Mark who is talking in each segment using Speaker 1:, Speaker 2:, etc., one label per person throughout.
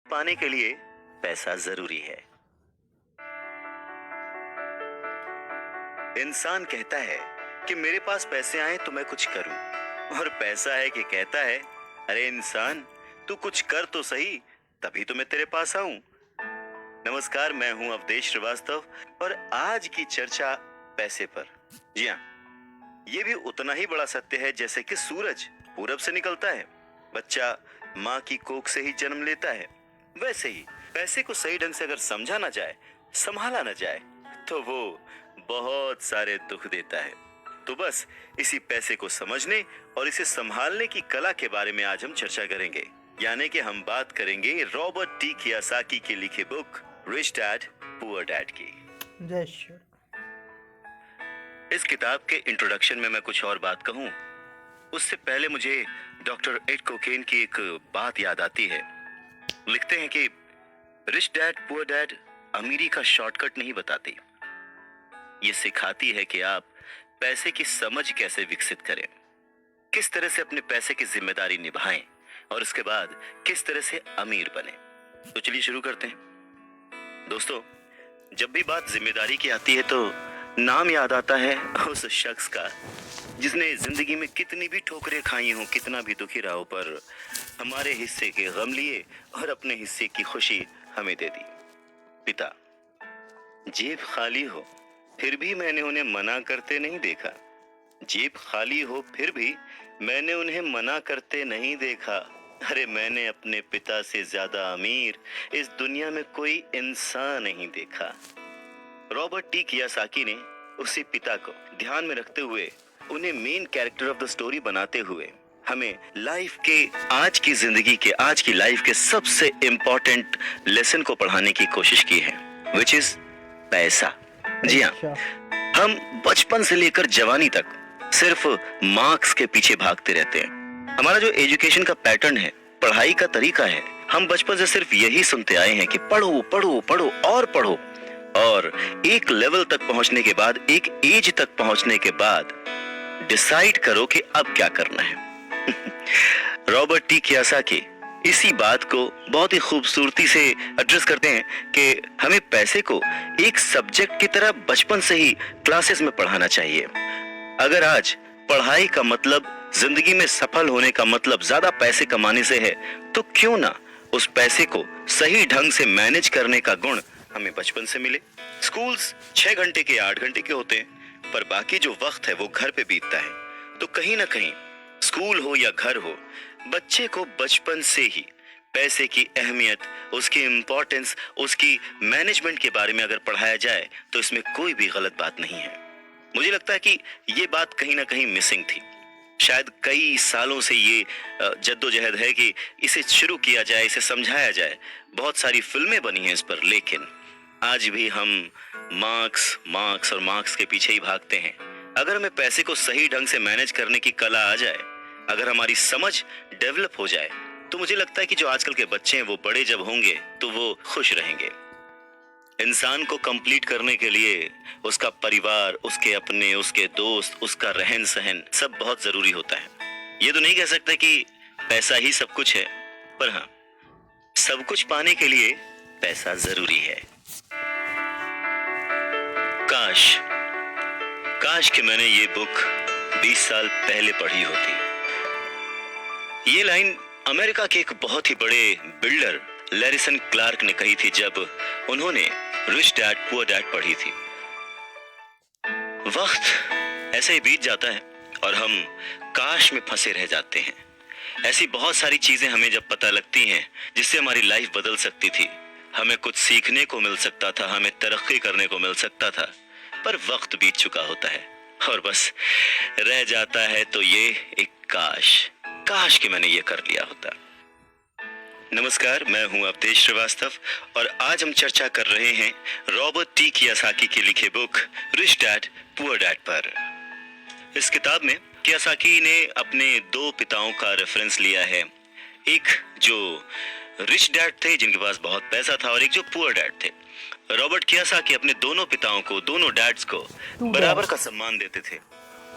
Speaker 1: पाने के लिए पैसा जरूरी है। इंसान कहता है कि मेरे पास पैसे आए तो मैं कुछ करूं, और पैसा है कि कहता है अरे इंसान तू कुछ कर तो सही, तभी तो मैं तेरे पास आऊं। नमस्कार, मैं हूं अवधेश श्रीवास्तव और आज की चर्चा पैसे पर। जी हाँ, ये भी उतना ही बड़ा सत्य है जैसे कि सूरज पूरब से निकलता है, बच्चा माँ की कोख से ही जन्म लेता है, वैसे ही पैसे को सही ढंग से अगर समझा ना जाए, संभाला ना जाए, तो वो बहुत सारे दुख देता है। तो बस इसी पैसे को समझने और इसे संभालने की कला के बारे में आज हम चर्चा करेंगे। यानी कि हम बात करेंगे रॉबर्ट टी कियोसाकी की लिखी book rich dad poor dad की। इस किताब के इंट्रोडक्शन में मैं कुछ और बात कहूं, उससे पहले मुझे डॉक्टर एड कोकेन की एक बात याद आती है। लिखते हैं कि रिच डैड पुअर डैड अमीरी का शॉर्टकट नहीं बताती, ये सिखाती है कि आप पैसे की समझ कैसे विकसित करें, किस तरह से अपने पैसे की जिम्मेदारी निभाएं और उसके बाद किस तरह से अमीर बने। तो चलिए शुरू करते हैं। दोस्तों, जब भी बात जिम्मेदारी की आती है तो नाम याद आता है उस शख्स का जिसने जिंदगी में कितनी भी ठोकरें खाई हों, कितना भी दुखी रहा हो, पर हमारे हिस्से के गम लिए और अपने हिस्से की खुशी हमें दे दी। पिता। जेब खाली हो फिर भी मैंने उन्हें मना करते नहीं देखा, जेब खाली हो फिर भी मैंने उन्हें मना करते नहीं देखा। अरे मैंने अपने पिता से ज्यादा अमीर इस दुनिया में कोई इंसान नहीं देखा। रॉबर्ट टी कियोसाकी ने उसी पिता को ध्यान में रखते हुए, उन्हें main character of the story बनाते हुए हमें लाइफ के, आज की जिंदगी के, आज की लाइफ के सबसे इंपॉर्टेंट लेसन को पढ़ाने की कोशिश की है, विच इज पैसा। जी हाँ, हम बचपन से लेकर जवानी तक सिर्फ मार्क्स के पीछे भागते रहते हैं। हमारा जो एजुकेशन का पैटर्न है, पढ़ाई का तरीका है, हम बचपन से सिर्फ यही सुनते आए हैं कि पढ़ो पढ़ो पढ़ो और पढ़ो, और एक लेवल तक पहुंचने के बाद, एक एज तक पहुंचने के बाद डिसाइड करो कि अब क्या करना है। रॉबर्ट टी कियोसाकी इसी बात को बहुत ही खूबसूरती से एड्रेस करते हैं कि हमें पैसे को एक सब्जेक्ट की तरह बचपन से ही क्लासेस में पढ़ाना चाहिए। अगर आज पढ़ाई का मतलब, जिंदगी में सफल होने का मतलब ज्यादा पैसे कमाने से है, तो क्यों ना उस पैसे को सही ढंग से मैनेज करने का गुण हमें बचपन से मिले। स्कूल्स 6 घंटे के 8 घंटे के होते हैं, पर बाकी जो वक्त है वो घर पे बीतता है। तो कहीं ना कहीं स्कूल हो या घर हो, बच्चे को बचपन से ही पैसे की अहमियत, उसकी इंपॉर्टेंस, उसकी मैनेजमेंट के बारे में अगर पढ़ाया जाए तो इसमें कोई भी गलत बात नहीं है। मुझे लगता है कि ये बात कहीं ना कहीं मिसिंग थी। शायद कई सालों से ये जद्दोजहद है कि इसे शुरू किया जाए, इसे समझाया जाए। बहुत सारी फिल्में बनी हैं इस पर, लेकिन आज भी हम मार्क्स मार्क्स और मार्क्स के पीछे ही भागते हैं। अगर हमें पैसे को सही ढंग से मैनेज करने की कला आ जाए, अगर हमारी समझ डेवलप हो जाए, तो मुझे लगता है कि जो आजकल के बच्चे हैं वो बड़े जब होंगे तो वो खुश रहेंगे। इंसान को कंप्लीट करने के लिए उसका परिवार, उसके अपने, उसके दोस्त, उसका रहन सहन सब बहुत जरूरी होता है। ये तो नहीं कह सकते कि पैसा ही सब कुछ है, पर हाँ, सब कुछ पाने के लिए पैसा जरूरी है। काश काश कि मैंने ये बुक 20 साल पहले पढ़ी होती। ये लाइन अमेरिका के एक बहुत ही बड़े बिल्डर लैरिसन क्लार्क ने कही थी जब उन्होंने रिच डैड पुअर डैड पढ़ी थी। वक्त ऐसे ही बीत जाता है और हम काश में फंसे रह जाते हैं। ऐसी बहुत सारी चीजें हमें जब पता लगती हैं जिससे हमारी लाइफ बदल सकती थी, हमें कुछ सीखने को मिल सकता था, हमें तरक्की करने को मिल सकता था, पर वक्त बीत चुका होता है और बस रह जाता है तो ये एक काश कि मैंने ये कर लिया होता। नमस्कार, मैं हूं अवधेश श्रीवास्तव और आज हम चर्चा कर रहे हैं रॉबर्ट टी कियोसाकी की लिखी book rich dad poor dad पर। इस किताब में कियोसाकी ने अपने 2 पिताओं का रेफरेंस लिया है, एक जो रिच डैड थे जिनके पास बहुत पैसा था और एक जो पुअर डैड थे। रॉबर्ट कियोसाकी अपने दोनों पिताओं को, दोनों डैड्स को बराबर का सम्मान देते थे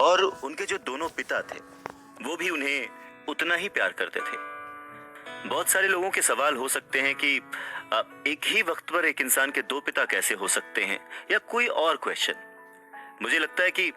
Speaker 1: और उनके जो दोनों पिता थे वो भी उन्हें उतना ही प्यार करते थे। बहुत सारे लोगों के सवाल हो सकते हैं कि एक ही वक्त पर एक इंसान के दो पिता कैसे हो सकते हैं, या कोई और क्वेश्चन। मुझे लगता है कि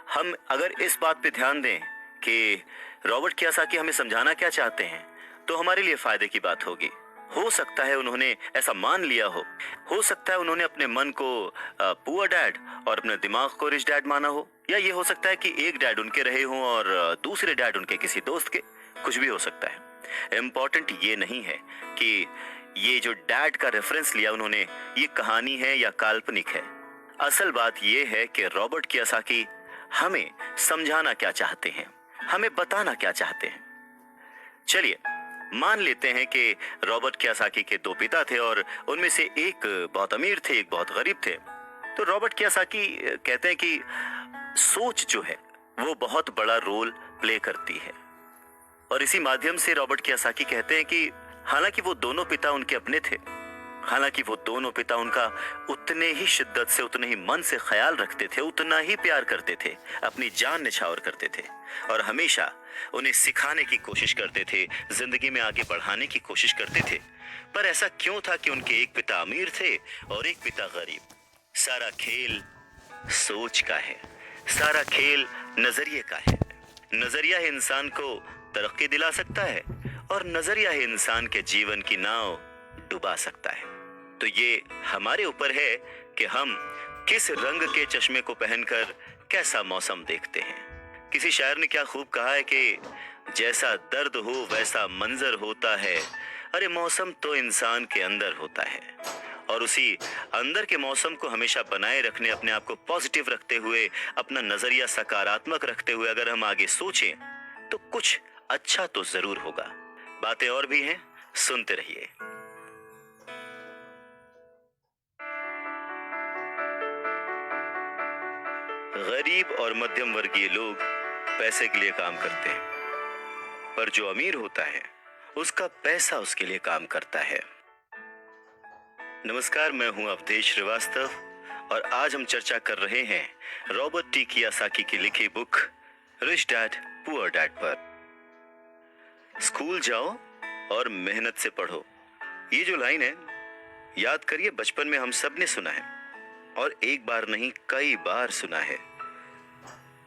Speaker 1: हम अगर इस बात पे ध्यान दें कि रॉबर्ट कियोसाकी हमें समझाना क्या चाहते हैं, तो हमारे लिए फायदे की बात होगी। हो सकता है उन्होंने ऐसा मान लिया हो सकता है उन्होंने अपने मन को पुअर डैड और अपने दिमाग को रिच डैड माना हो, या ये हो सकता है कि एक डैड उनके रहे हों और दूसरे डैड उनके किसी दोस्त के। कुछ भी हो सकता है। इम्पोर्टेंट ये नहीं है कि ये जो डैड का रेफरेंस लिया उन्होंने, ये कहानी है या काल्पनिक है। असल बात ये है कि रॉबर्ट कियोसाकी हमें समझाना क्या चाहते हैं, हमें बताना क्या चाहते हैं। चलिए मान लेते हैं कि रॉबर्ट कियोसाकी के दो पिता थे और उनमें से एक बहुत अमीर थे, एक बहुत गरीब थे। तो रॉबर्ट कियोसाकी कहते हैं कि सोच जो है वो बहुत बड़ा रोल प्ले करती है, और इसी माध्यम से रॉबर्ट कियोसाकी कहते हैं कि हालांकि वो दोनों पिता उनके अपने थे, हालांकि वो दोनों पिता उनका उतने ही शिद्दत से, उतने ही मन से ख्याल रखते थे, उतना ही प्यार करते थे, अपनी जान निछावर करते थे, और हमेशा उन्हें सिखाने की कोशिश करते थे, जिंदगी में आगे बढ़ाने की कोशिश करते थे। पर ऐसा क्यों था कि उनके एक पिता अमीर थे और एक पिता गरीब? सारा खेल सोच का है, सारा खेल नजरिए का है। नजरिया ही इंसान को तरक्की दिला सकता है, और नजरिया ही इंसान के जीवन की नाव डुबा सकता है। तो ये हमारे ऊपर है कि हम किस रंग के चश्मे को पहनकर कैसा मौसम देखते हैं। किसी शायर ने क्या खूब कहा है कि जैसा दर्द हो वैसा मंजर होता है, अरे मौसम तो इंसान के अंदर होता है। और उसी अंदर के मौसम को हमेशा बनाए रखने, अपने आप को पॉजिटिव रखते हुए, अपना नजरिया सकारात्मक रखते हुए अगर हम आगे सोचें तो कुछ अच्छा तो जरूर होगा। बातें और भी हैं, सुनते रहिए। गरीब और मध्यम वर्गीय लोग पैसे के लिए काम करते हैं, पर जो अमीर होता है उसका पैसा उसके लिए काम करता है। नमस्कार, मैं हूं अवधेश श्रीवास्तव और आज हम चर्चा कर रहे हैं रॉबर्ट टी कियोसाकी की लिखी book rich dad poor dad पर। स्कूल जाओ और मेहनत से पढ़ो, ये जो लाइन है, याद करिए बचपन में हम सब ने सुना है, और एक बार नहीं कई बार सुना है।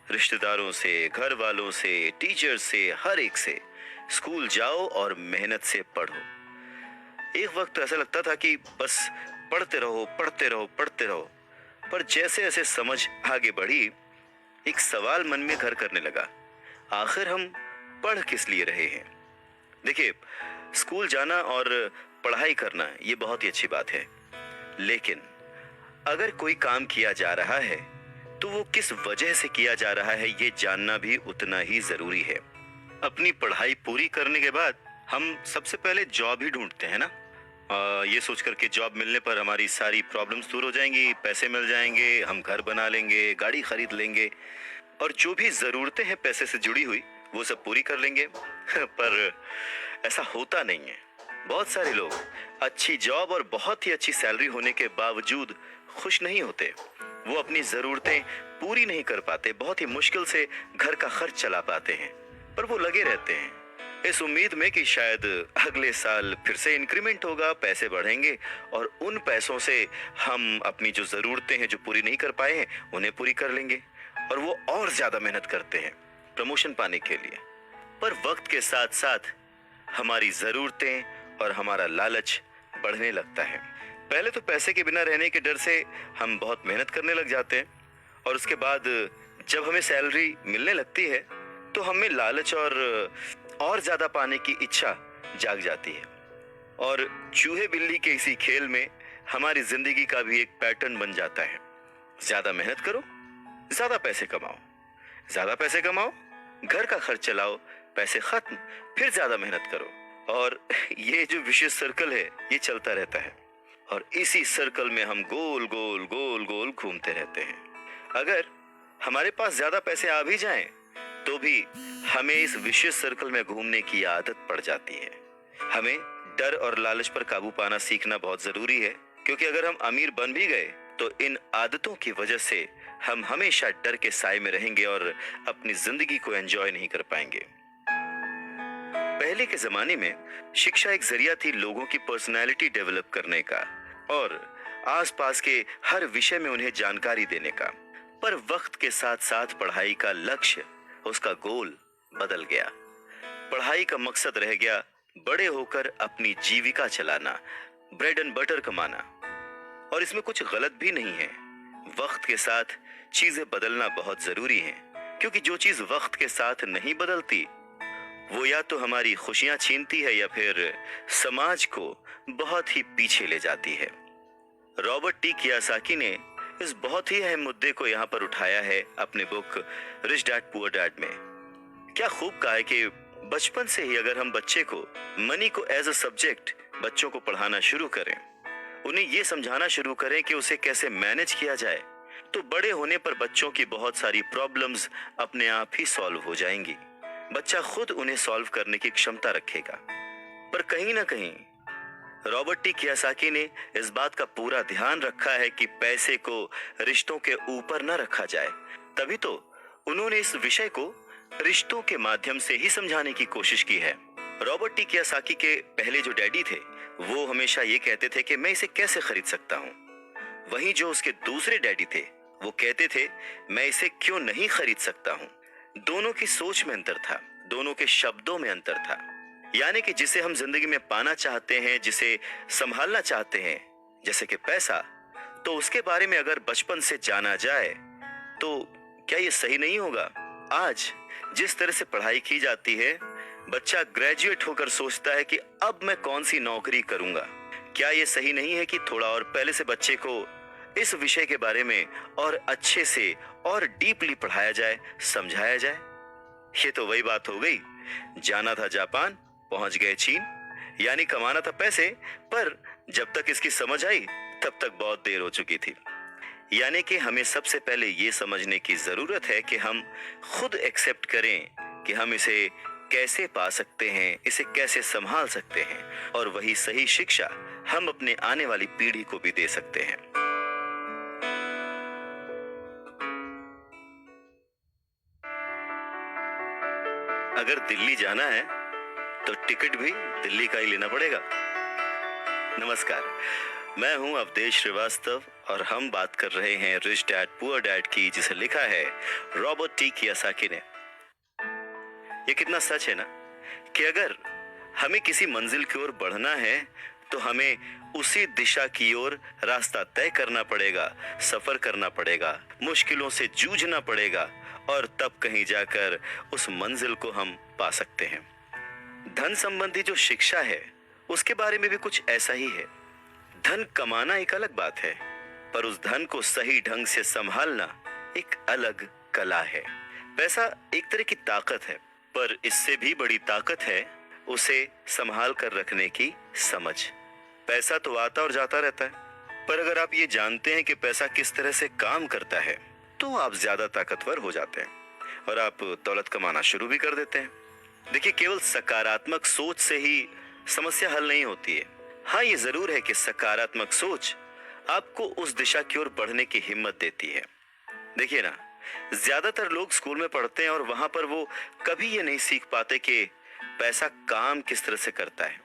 Speaker 1: रिश्तेदारों से, घर वालों से, टीचर से, हर एक से, स्कूल जाओ और मेहनत से पढ़ो। एक वक्त ऐसा लगता था कि बस पढ़ते रहो, पढ़ते रहो, पढ़ते रहो। पर जैसे जैसे समझ आगे बढ़ी, एक सवाल मन में घर करने लगा, आखिर हम पढ़ किस लिए रहे हैं? देखिए, स्कूल जाना और पढ़ाई करना ये बहुत ही अच्छी बात है, लेकिन अगर कोई काम किया जा रहा है तो वो किस वजह से किया जा रहा है ये जानना भी उतना ही जरूरी है। अपनी पढ़ाई पूरी करने के बाद हम सबसे पहले जॉब ही ढूंढते हैं ना, ये सोच कर के जॉब मिलने पर हमारी सारी प्रॉब्लम्स दूर हो जाएंगी, पैसे मिल जाएंगे, हम घर बना लेंगे, गाड़ी खरीद लेंगे, और जो भी जरूरतें हैं पैसे से जुड़ी हुई वो सब पूरी कर लेंगे। पर ऐसा होता नहीं है। बहुत सारे लोग अच्छी जॉब और बहुत ही अच्छी सैलरी होने के बावजूद खुश नहीं होते। वो अपनी जरूरतें पूरी नहीं कर पाते, बहुत ही मुश्किल से घर का खर्च चला पाते हैं, पर वो लगे रहते हैं इस उम्मीद में कि शायद अगले साल फिर से इंक्रीमेंट होगा, पैसे बढ़ेंगे और उन पैसों से हम अपनी जो जरूरतें हैं जो पूरी नहीं कर पाए हैं उन्हें पूरी कर लेंगे। और वो और ज्यादा मेहनत करते हैं प्रमोशन पाने के लिए। पर वक्त के साथ साथ हमारी जरूरतें और हमारा लालच बढ़ने लगता है। पहले तो पैसे के बिना रहने के डर से हम बहुत मेहनत करने लग जाते हैं, और उसके बाद जब हमें सैलरी मिलने लगती है तो हमें लालच और ज्यादा पाने की इच्छा जाग जाती है। और चूहे बिल्ली के इसी खेल में हमारी जिंदगी का भी एक पैटर्न बन जाता है। ज्यादा मेहनत करो, ज्यादा पैसे कमाओ, ज्यादा पैसे कमाओ, घर का खर्च चलाओ, पैसे खत्म, फिर ज्यादा मेहनत करो, और ये जो विशेष सर्कल है ये चलता रहता है। और इसी सर्कल में हम गोल गोल गोल गोल घूमते रहते हैं। अगर हमारे पास ज्यादा पैसे आ भी जाएं तो भी हमें इस विशेष सर्कल में घूमने की आदत पड़ जाती है। हमें डर और लालच पर काबू पाना सीखना बहुत जरूरी है, क्योंकि अगर हम अमीर बन भी गए तो इन आदतों की वजह से हम हमेशा डर के साए में रहेंगे और अपनी जिंदगी को एंजॉय नहीं कर पाएंगे। पहले के जमाने में शिक्षा एक जरिया थी लोगों की पर्सनैलिटी डेवलप करने का और आसपास के हर विषय में उन्हें जानकारी देने का। पर वक्त के साथ साथ पढ़ाई का लक्ष्य, उसका गोल बदल गया। पढ़ाई का मकसद रह गया बड़े होकर अपनी जीविका चलाना, ब्रेड एंड बटर कमाना। और इसमें कुछ गलत भी नहीं है। वक्त के साथ चीजें बदलना बहुत जरूरी है, क्योंकि जो चीज वक्त के साथ नहीं बदलती वो या तो हमारी खुशियां छीनती है या फिर समाज को बहुत ही पीछे ले जाती है। रॉबर्ट टी कियासाकी ने इस बहुत ही अहम मुद्दे को यहाँ पर उठाया है अपने book rich dad poor dad में। क्या खूब कहा है कि बचपन से ही अगर हम बच्चे को मनी को एज अ सब्जेक्ट बच्चों को पढ़ाना शुरू करें, उन्हें ये समझाना शुरू करें कि उसे कैसे मैनेज किया जाए, तो बड़े होने पर बच्चों की बहुत सारी प्रॉब्लम्स अपने आप ही सॉल्व हो जाएंगी। बच्चा खुद उन्हें सॉल्व करने की क्षमता रखेगा। पर कहीं ना कहीं रॉबर्ट टी कियासाकी ने इस बात का पूरा ध्यान रखा है कि पैसे को रिश्तों के ऊपर न रखा जाए। तभी तो उन्होंने इस विषय को रिश्तों के माध्यम से ही समझाने की कोशिश की है। रॉबर्ट टी कियासाकी के पहले जो डैडी थे वो हमेशा ये कहते थे कि मैं इसे कैसे खरीद सकता हूँ। वहीं जो उसके दूसरे डैडी थे वो कहते थे मैं इसे क्यों नहीं खरीद सकता हूँ। दोनों की सोच में अंतर था, दोनों के शब्दों में अंतर था। यानी कि जिसे हम जिंदगी में पाना चाहते हैं, जिसे संभालना चाहते हैं, जैसे कि पैसा, तो उसके बारे में अगर बचपन से जाना जाए तो क्या ये सही नहीं होगा? आज जिस तरह से पढ़ाई की जाती है, बच्चा ग्रेजुएट होकर सोचता है कि अब मैं कौन सी नौकरी करूंगा। क्या ये सही नहीं है कि थोड़ा और पहले से बच्चे को इस विषय के बारे में और अच्छे से और डीपली पढ़ाया जाए, समझाया जाए? ये तो वही बात हो गई, जाना था जापान, पहुंच गए चीन। यानी कमाना था पैसे, पर जब तक इसकी समझ आई तब तक बहुत देर हो चुकी थी। यानी कि हमें सबसे पहले ये समझने की जरूरत है कि हम खुद एक्सेप्ट करें कि हम इसे कैसे पा सकते हैं, इसे कैसे संभाल सकते हैं, और वही सही शिक्षा हम अपने आने वाली पीढ़ी को भी दे सकते हैं। अगर दिल्ली जाना है तो टिकट भी दिल्ली का ही लेना पड़ेगा। नमस्कार, मैं हूं अवधेश श्रीवास्तव और हम बात कर रहे हैं रिच डैड पुअर डैड की, जिसे लिखा है रॉबर्ट टी कियासाकी ने। ये कितना सच है ना कि अगर हमें किसी मंजिल की ओर बढ़ना है तो हमें उसी दिशा की ओर रास्ता तय करना पड़ेगा, सफर करना पड़ेगा, मुश्किलों से जूझना पड़ेगा, और तब कहीं जाकर उस मंजिल को हम पा सकते हैं। धन संबंधी जो शिक्षा है उसके बारे में भी कुछ ऐसा ही है। धन कमाना एक अलग बात है, पर उस धन को सही ढंग से संभालना एक अलग कला है। पैसा एक तरह की ताकत है, पर इससे भी बड़ी ताकत है उसे संभाल कर रखने की समझ। पैसा तो आता और जाता रहता है, पर अगर आप ये जानते हैं कि पैसा किस तरह से काम करता है तो आप ज्यादा ताकतवर हो जाते हैं और आप दौलत कमाना शुरू भी कर देते हैं। देखिए, केवल सकारात्मक सोच से ही समस्या हल नहीं होती है। हाँ, ये जरूर है कि सकारात्मक सोच आपको उस दिशा की ओर बढ़ने की हिम्मत देती है। देखिए ना, ज्यादातर लोग स्कूल में पढ़ते हैं और वहां पर वो कभी ये नहीं सीख पाते कि पैसा काम किस तरह से करता है।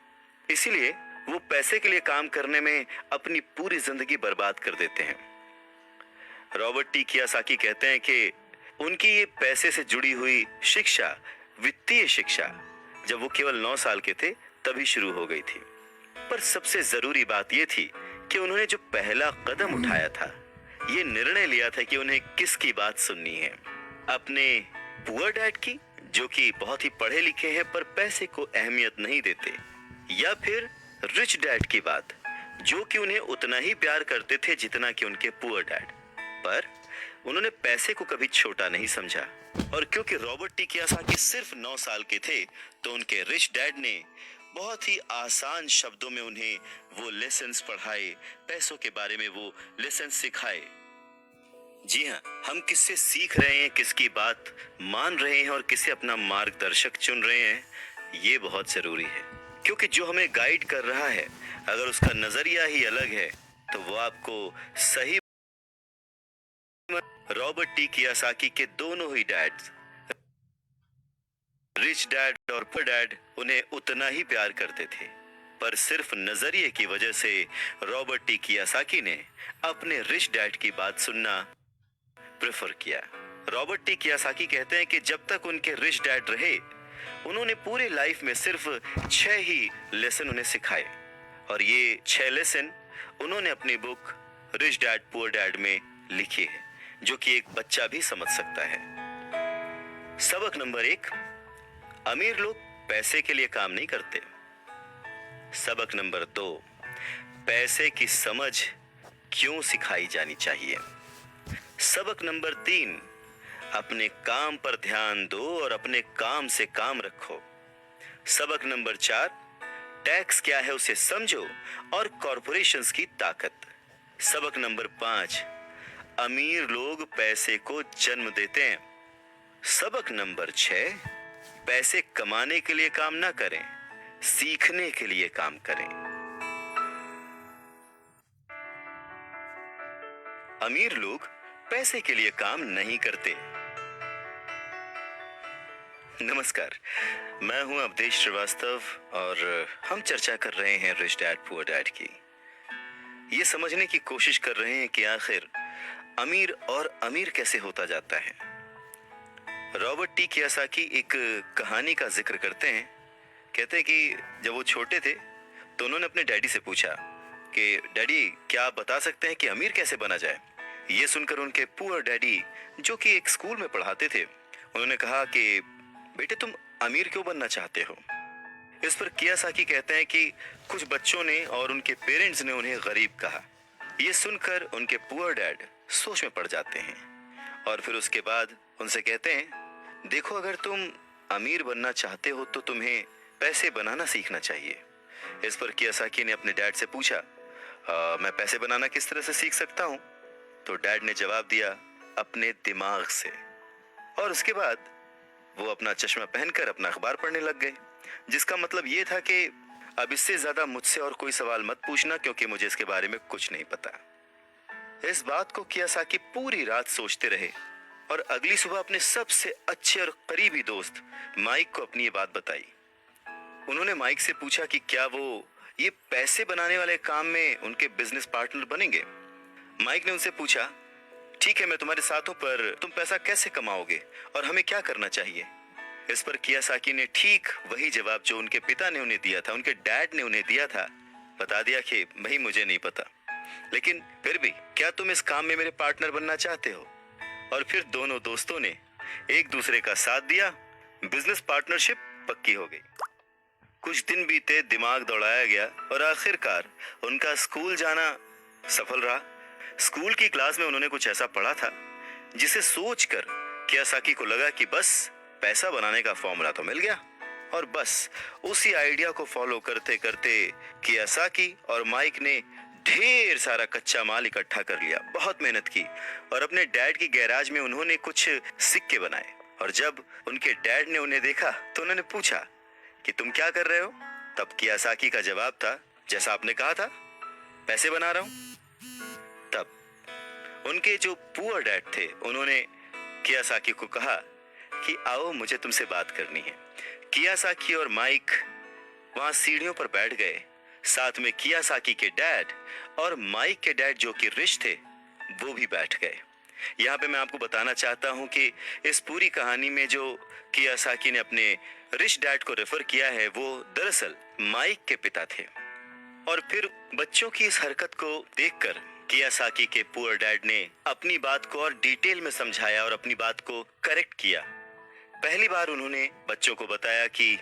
Speaker 1: इसीलिए वो पैसे के लिए काम करने में अपनी पूरी जिंदगी बर्बाद कर देते हैं। रॉबर्ट टी कियासाकी कहते हैं कि उनकी ये पैसे से जुड़ी हुई शिक्षा, वित्तीय शिक्षा, जब वो केवल 9 साल के थे तभी शुरू हो गई थी। पर सबसे जरूरी बात ये थी कि उन्होंने जो पहला कदम उठाया था, ये निर्णय लिया था कि उन्हें किसकी बात सुननी है, अपने पुअर डैड की, जो कि बहुत ही पढ़े लिखे हैं पर पैसे को अहमियत नहीं देते, या फिर रिच डैड की बात, जो कि उन्हें उतना ही प्यार करते थे जितना कि उनके पुअर डैड। पर उन्होंने पैसे को कभी छोटा नहीं समझा। और क्योंकि रॉबर्ट टी कियासाकी सिर्फ 9 साल के थे तो उनके रिच डैड ने बहुत ही आसान शब्दों में उन्हें वो लेसन्स पढ़ाए, पैसों के बारे में वो लेसन्स सिखाए। जी हाँ, हम किससे सीख रहे हैं, किसकी बात मान रहे हैं और किसे अपना मार्गदर्शक चुन रहे हैं, ये बहुत जरूरी है। क्योंकि जो हमें गाइड कर रहा है, अगर उसका नजरिया ही अलग है तो वो आपको सही। रॉबर्ट टी कियासाकी के दोनों ही डैड्स, रिच रिच डैड और पुअर डैड उन्हें उतना ही प्यार करते थे, पर सिर्फ नजरिए की वजह से रॉबर्ट टी कियासाकी ने अपने रिच डैड की बात सुनना प्रेफर किया। रॉबर्ट टी कियासाकी कहते हैं कि जब तक उनके रिच डैड रहे, उन्होंने पूरे लाइफ में सिर्फ 6 ही लेसन उन्हें सिखाए, और ये 6 लेसन उन्होंने अपनी book rich dad poor dad में लिखी है, जो कि एक बच्चा भी समझ सकता है। सबक नंबर 1, अमीर लोग पैसे के लिए काम नहीं करते। सबक नंबर 2, पैसे की समझ क्यों सिखाई जानी चाहिए। सबक नंबर 3, अपने काम पर ध्यान दो और अपने काम से काम रखो। सबक नंबर 4, टैक्स क्या है उसे समझो और कॉरपोरेशंस की ताकत। सबक नंबर 5, अमीर लोग पैसे को जन्म देते हैं। सबक नंबर 6, पैसे कमाने के लिए काम ना करें, सीखने के लिए काम करें। अमीर लोग पैसे के लिए काम नहीं करते। नमस्कार, मैं हूं अवधेश श्रीवास्तव और हम चर्चा कर रहे हैं रिच डैड पुअर डैड की। ये समझने की कोशिश कर रहे हैं कि आखिर अमीर और अमीर कैसे होता जाता है। रॉबर्ट टी कियासाकी एक कहानी का जिक्र करते हैं। कहते हैं कि जब वो छोटे थे तो उन्होंने अपने डैडी से पूछा कि डैडी, क्या आप बता सकते हैं कि अमीर कैसे बना जाए। ये सुनकर उनके पुअर डैडी, जो कि एक स्कूल में पढ़ाते थे, उन्होंने कहा कि बेटे, तुम अमीर क्यों बनना चाहते हो। इस पर कियासाकी कहते हैं कि कुछ बच्चों ने और उनके पेरेंट्स ने उन्हें गरीब कहा। ये सुनकर उनके पुअर डैड सोच में पड़ जाते हैं और फिर उसके बाद उनसे कहते हैं, देखो, अगर तुम अमीर बनना चाहते हो तो तुम्हें पैसे बनाना सीखना चाहिए। इस पर कियासाकी ने अपने डैड से पूछा, मैं पैसे बनाना किस तरह से सीख सकता हूँ। तो डैड ने जवाब दिया, अपने दिमाग से। और उसके बाद वो अपना चश्मा पहनकर अपना अखबार पढ़ने लग गए, जिसका मतलब ये था कि अब इससे ज्यादा मुझसे और कोई सवाल मत पूछना, क्योंकि मुझे इसके बारे में कुछ नहीं पता। इस बात को कियासाकी पूरी रात सोचते रहे और अगली सुबह अपने सबसे अच्छे और करीबी दोस्त माइक को अपनी ये बात बताई। उन्होंने माइक से पूछा कि क्या वो ये पैसे बनाने वाले काम में उनके बिजनेस पार्टनर बनेंगे। माइक ने उनसे पूछा, ठीक है, मैं तुम्हारे साथ हूं, पर तुम पैसा कैसे कमाओगे और हमें क्या करना चाहिए। इस पर कियासाकी ने ठीक वही जवाब जो उनके पिता ने उन्हें दिया था, उनके डैड ने उन्हें दिया था, बता दिया कि भाई, मुझे नहीं पता, लेकिन फिर भी क्या तुम इस काम में मेरे पार्टनर बनना चाहते हो। और फिर दोनों दोस्तों ने एक दूसरे का साथ दिया, बिजनेस पार्टनरशिप पक्की हो गई। कुछ दिन बीते, दिमाग दौड़ाया गया और आखिरकार उनका स्कूल जाना सफल रहा। स्कूल की क्लास में उन्होंने कुछ ऐसा पढ़ा था जिसे सोचकर कियासाकी को लगा कि बस पैसा बनाने का फॉर्मूला तो मिल गया। और बस उसी आइडिया को फॉलो करते करते कियासाकी और माइक ने ढेर सारा कच्चा माल इकट्ठा कर लिया, बहुत मेहनत की और अपने डैड की गैराज में उन्होंने कुछ सिक्के बनाए। और जब उनके डैड ने उन्हें देखा तो उन्होंने पूछा कि तुम क्या कर रहे हो। तब कियासाकी का जवाब था, जैसा आपने कहा था, पैसे बना रहा हूं। तब उनके जो पुअर डैड थे, उन्होंने कियासाकी को कहा कि आओ, मुझे तुमसे बात करनी है। कियासाकी और माइक वहां सीढ़ियों पर बैठ गए। साथ में कियासाकी के डैड और माइक के डैड, जो कि रिच थे, वो भी बैठ गए। यहाँ पे मैं आपको बताना चाहता हूँ कि इस पूरी कहानी में जो कियासाकी ने अपने रिच डैड को रेफर किया है, वो दरअसल माइक के पिता थे। और फिर बच्चों की इस हरकत को देखकर कियासाकी के पुअर डैड ने अपनी बात को और डिटेल में समझाया और अपनी बात को करेक्ट किया। पहली बार उन्होंने बच्चों को बताया कि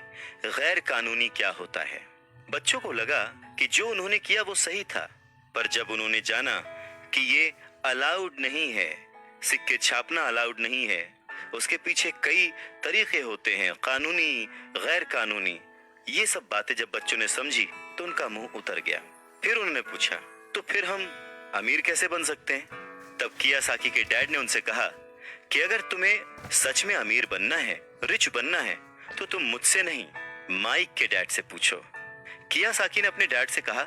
Speaker 1: गैर कानूनी क्या होता है। बच्चों को लगा कि जो उन्होंने किया वो सही था, पर जब उन्होंने जाना कि ये अलाउड नहीं है, सिक्के छापना अलाउड नहीं है, उसके पीछे कई तरीके होते हैं, कानूनी, गैर कानूनी, ये सब बातें जब बच्चों ने समझी तो उनका मुंह उतर गया। फिर उन्होंने पूछा, तो फिर हम अमीर कैसे बन सकते हैं। तब कियासाकी के डैड ने उनसे कहा कि अगर तुम्हें सच में अमीर बनना है, रिच बनना है, तो तुम मुझसे नहीं, माइक के डैड से पूछो। कियासाकी ने अपने डैड से कहा,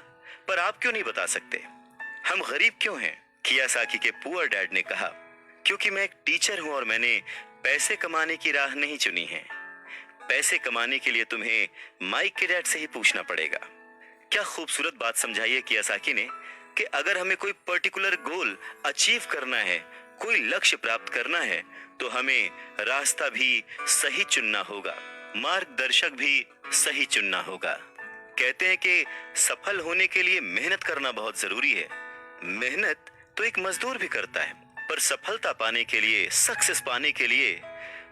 Speaker 1: पर आप क्यों नहीं बता सकते, हम गरीब क्यों हैं। कियासाकी के पुअर डैड ने कहा, क्योंकि मैं एक टीचर हूं और मैंने पैसे कमाने की राह नहीं चुनी है। पैसे कमाने के लिए तुम्हें माइक के डैड से ही पूछना पड़ेगा। क्या खूबसूरत बात समझाई है कियासाकी ने कि अगर हमें कोई पर्टिकुलर गोल अचीव करना है, कोई लक्ष्य प्राप्त करना है, तो हमें रास्ता भी सही चुनना होगा, मार्गदर्शक भी सही चुनना होगा। कहते हैं कि सफल होने के लिए मेहनत करना बहुत जरूरी है। मेहनत तो एक मजदूर भी करता है, पर सफलता पाने के लिए, सक्सेस पाने के लिए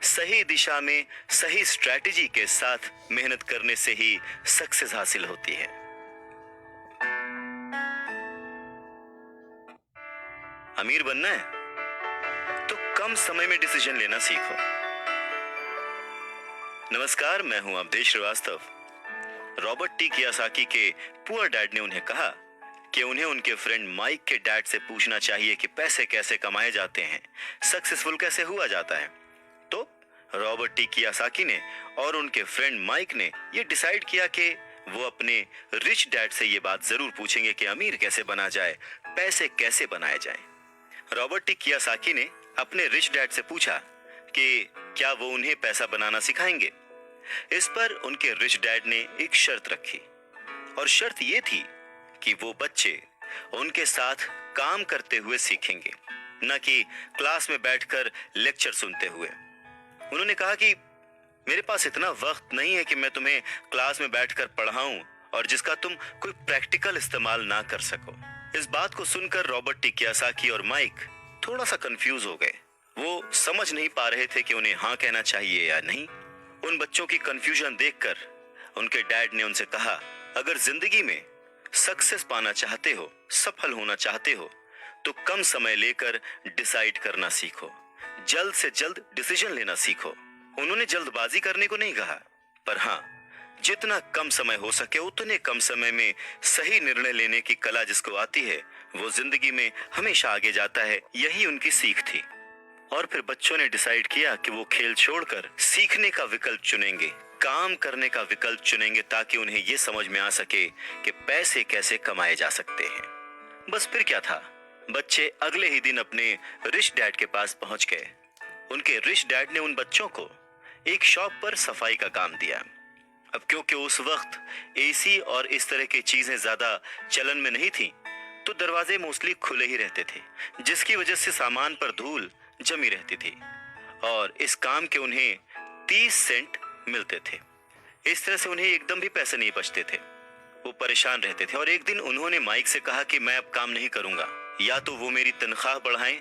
Speaker 1: सही दिशा में सही स्ट्रैटेजी के साथ मेहनत करने से ही सक्सेस हासिल होती है। अमीर बनना है तो कम समय में डिसीजन लेना सीखो। नमस्कार, मैं हूं अवधेश श्रीवास्तव। रॉबर्ट टी कियासाकी के पुअर डैड ने उन्हें कहा कि उन्हें उनके फ्रेंड माइक के डैड से पूछना चाहिए कि पैसे कैसे कमाए जाते हैं, सक्सेसफुल कैसे हुआ जाता है। तो रॉबर्ट टी कियासाकी ने और उनके फ्रेंड माइक ने यह डिसाइड किया कि वो अपने रिच डैड से ये बात जरूर पूछेंगे कि अमीर कैसे बना जाए, पैसे कैसे बनाए जाए। रॉबर्ट टी कियासाकी ने अपने रिच डैड से पूछा कि क्या वो उन्हें पैसा बनाना सिखाएंगे। इस पर उनके रिच डैड ने एक शर्त रखी, और शर्त ये थी कि वो बच्चे उनके साथ काम करते हुए सीखेंगे, न कि क्लास में बैठकर लेक्चर सुनते हुए। उन्होंने कहा कि मेरे पास इतना वक्त नहीं है कि मैं तुम्हें क्लास में बैठकर पढ़ाऊं और जिसका तुम कोई प्रैक्टिकल इस्तेमाल ना कर सको। इस बात को सुनकर रॉबर्ट टी कियासाकी और माइक थोड़ा सा कंफ्यूज हो गए। वो समझ नहीं पा रहे थे कि उन्हें हाँ कहना चाहिए या नहीं। उन बच्चों की कंफ्यूजन देखकर उनके डैड ने उनसे कहा, अगर जिंदगी में सक्सेस पाना चाहते हो, सफल होना चाहते हो, तो कम समय लेकर डिसाइड करना सीखो, जल्द से जल्द डिसीजन लेना सीखो। उन्होंने जल्दबाजी करने को नहीं कहा, पर हाँ, जितना कम समय हो सके उतने कम समय में सही निर्णय लेने की कला जिसको आती है, वो जिंदगी में हमेशा आगे जाता है। यही उनकी सीख थी। और फिर बच्चों ने डिसाइड किया कि वो खेल छोड़कर सीखने का विकल्प चुनेंगे, काम करने का विकल्प चुनेंगे, ताकि उन्हें ये समझ में आ सके कि पैसे कैसे कमाए जा सकते हैं। बस फिर क्या था, बच्चे अगले ही दिन अपने रिच डैड के पास पहुंच गए। उनके रिच डैड ने उन बच्चों को एक शॉप पर सफाई का काम दिया। अब क्योंकि उस वक्त एसी और इस तरह की चीजें ज्यादा चलन में नहीं थी, तो दरवाजे मोस्टली खुले ही रहते थे, जिसकी वजह से सामान पर धूल जमी रहती थी, और इस काम के उन्हें 30 सेंट मिलते थे। इस तरह से उन्हें एकदम भी पैसे नहीं बचते थे। वो परेशान रहते थे, और एक दिन उन्होंने माइक से कहा कि मैं अब काम नहीं करूंगा, या तो वो मेरी तनख्वाह बढ़ाएं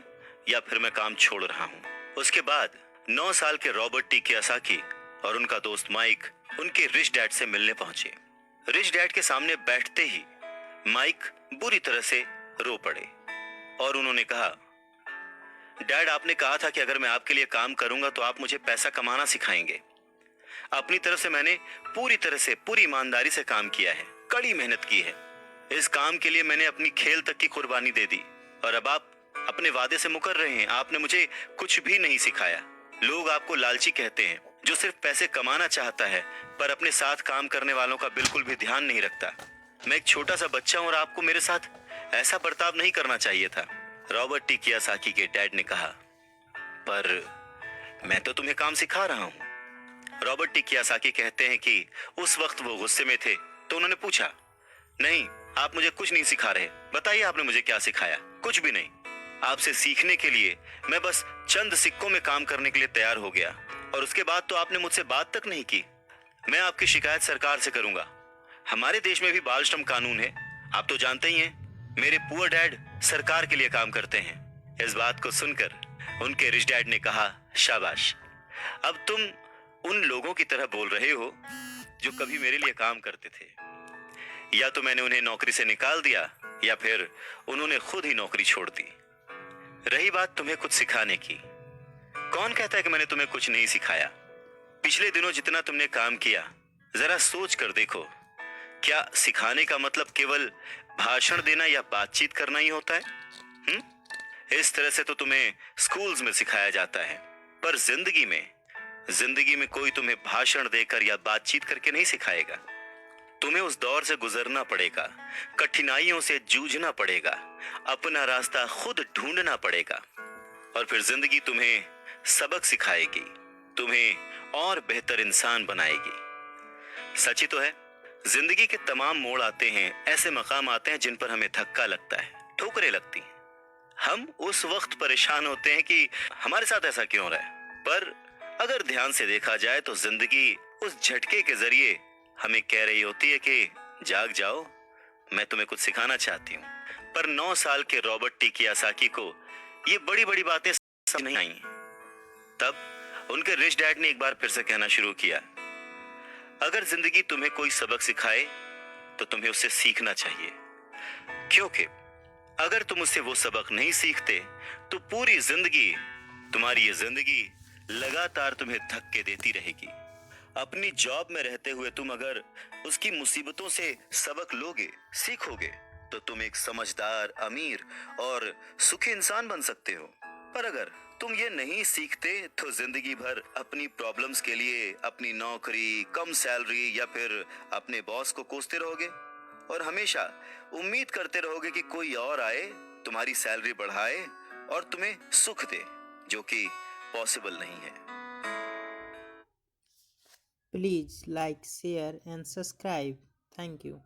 Speaker 1: या फिर मैं काम छोड़ रहा हूं। उसके बाद 9 साल के रॉबर्ट टी कियासाकी और उनका दोस्त माइक उनके रिच डैड से मिलने पहुंचे। रिच डैड के सामने बैठते ही माइक बुरी तरह से रो पड़े और उन्होंने कहा, डैड, आपने कहा था कि अगर मैं आपके लिए काम करूंगा तो आप मुझे पैसा कमाना सिखाएंगे। अपनी तरफ से मैंने पूरी तरह से, पूरी ईमानदारी से काम किया है, कड़ी मेहनत की है। इस काम के लिए मैंने अपनी खेल तक की कुर्बानी दे दी, और अब आप अपने वादे से मुकर रहे हैं। आपने मुझे कुछ भी नहीं सिखाया। लोग आपको लालची कहते हैं, जो सिर्फ पैसे कमाना चाहता है, पर अपने साथ काम करने वालों का बिल्कुल भी ध्यान नहीं रखता। मैं एक छोटा सा बच्चा हूं और आपको मेरे साथ ऐसा बर्ताव नहीं करना चाहिए था। रॉबर्ट टी कियासाकी के डैड ने कहा, पर मैं तो तुम्हें काम सिखा रहा हूं। रॉबर्ट टी कियासाकी कहते हैं कि उस वक्त वो गुस्से में थे, तो उन्होंने पूछा, नहीं, आप मुझे कुछ नहीं सिखा रहे। बताइए आपने मुझे क्या सिखाया? कुछ भी नहीं। आपसे सीखने के लिए मैं बस चंद सिक्कों में काम करने के लिए तैयार हो गया, और उसके बाद तो आपने मुझसे बात तक नहीं की। मैं आपकी शिकायत सरकार से करूंगा। हमारे देश में भी बाल श्रम कानून है, आप तो जानते ही हैं। मेरे पुअर डैड सरकार के लिए काम करते हैं। इस बात को सुनकर उनके रिच डैड ने कहा, शाबाश, अब तुम उन लोगों की तरह बोल रहे हो जो कभी मेरे लिए काम करते थे। या तो मैंने उन्हें नौकरी से निकाल दिया, या फिर उन्होंने खुद ही नौकरी छोड़ दी। रही बात तुम्हें कुछ सिखाने की, कौन कहता है कि मैंने तुम्हें कुछ नहीं सिखाया? पिछले दिनों जितना तुमने काम किया, जरा सोच कर देखो, क्या सिखाने का मतलब केवल भाषण देना या बातचीत करना ही होता है? इस तरह से तो तुम्हें स्कूल्स में सिखाया जाता है, पर जिंदगी में कोई तुम्हें भाषण देकर या बातचीत करके नहीं सिखाएगा। तुम्हें उस दौर से गुजरना पड़ेगा, कठिनाइयों से जूझना पड़ेगा, अपना रास्ता खुद ढूंढना पड़ेगा, और फिर जिंदगी तुम्हें सबक सिखाएगी। तुम्हें और बेहतर इंसान बनाएगी। सच ही तो है, जिंदगी के तमाम मोड़ आते हैं, ऐसे मकाम आते हैं जिन पर हमें धक्का लगता है, ठोकरें लगती हैं। हम उस वक्त परेशान होते हैं कि हमारे साथ ऐसा क्यों रहा है। पर अगर ध्यान से देखा जाए तो जिंदगी उस झटके के जरिए हमें कह रही होती है कि जाग जाओ, मैं तुम्हें कुछ सिखाना चाहती हूँ। पर 9 साल के रॉबर्ट टी कियोसाकी को ये बड़ी बड़ी बातें समझ नहीं आई। तब उनके रिच डैड ने एक बार फिर से कहना शुरू किया, अगर जिंदगी तुम्हें कोई सबक सिखाए तो तुम्हें उससे सीखना चाहिए, क्योंकि अगर तुम उससे वो सबक नहीं सीखते तो पूरी जिंदगी, तुम्हारी ये जिंदगी लगातार तुम्हें धक्के देती रहेगी। अपनी जॉब में रहते हुए तुम अगर उसकी मुसीबतों से सबक लोगे, सीखोगे, तो तुम एक समझदार, अमीर और सुखी इंसान बन सकते हो। पर अगर तुम ये नहीं सीखते तो जिंदगी भर अपनी प्रॉब्लम्स के लिए अपनी नौकरी, कम सैलरी या फिर अपने बॉस को कोसते रहोगे और हमेशा उम्मीद करते रहोगे कि कोई और आए, तुम्हारी सैलरी बढ़ाए और तुम्हें सुख दे, जो कि पॉसिबल नहीं है।
Speaker 2: Please like, share, and subscribe. Thank you.